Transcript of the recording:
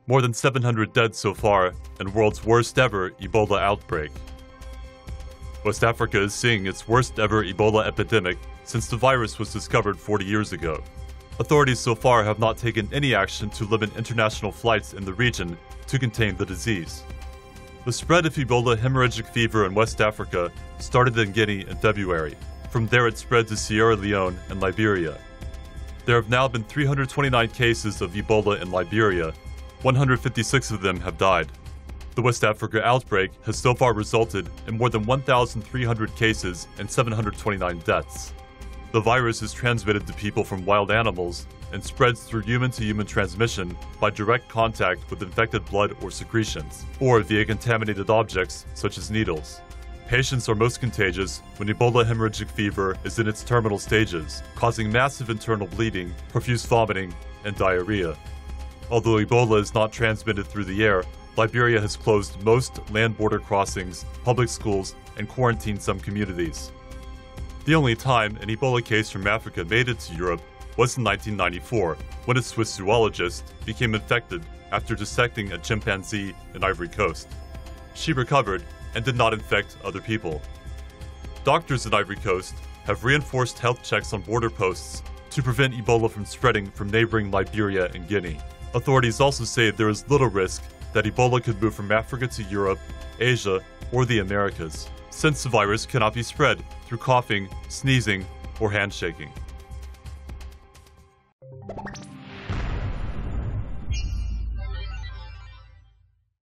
More than 700 dead so far, and world's worst ever Ebola outbreak. West Africa is seeing its worst ever Ebola epidemic since the virus was discovered 40 years ago. Authorities so far have not taken any action to limit international flights in the region to contain the disease. The spread of Ebola haemorrhagic fever in West Africa started in Guinea in February. From there it spread to Sierra Leone and Liberia. There have now been 329 cases of Ebola in Liberia. 156 of them have died. The West Africa outbreak has so far resulted in more than 1,300 cases and 729 deaths. The virus is transmitted to people from wild animals and spreads through human-to-human transmission by direct contact with infected blood or secretions, or via contaminated objects such as needles. Patients are most contagious when Ebola haemorrhagic fever is in its terminal stages, causing massive internal bleeding, profuse vomiting, and diarrhea. Although Ebola is not transmitted through the air, Liberia has closed most land border crossings, public schools, and quarantined some communities. The only time an Ebola case from Africa made it to Europe was in 1994, when a Swiss zoologist became infected after dissecting a chimpanzee in Ivory Coast. She recovered and did not infect other people. Doctors in Ivory Coast have reinforced health checks on border posts to prevent Ebola from spreading from neighboring Liberia and Guinea. Authorities also say there is little risk that Ebola could move from Africa to Europe, Asia, or the Americas, since the virus cannot be spread through coughing, sneezing, or handshaking.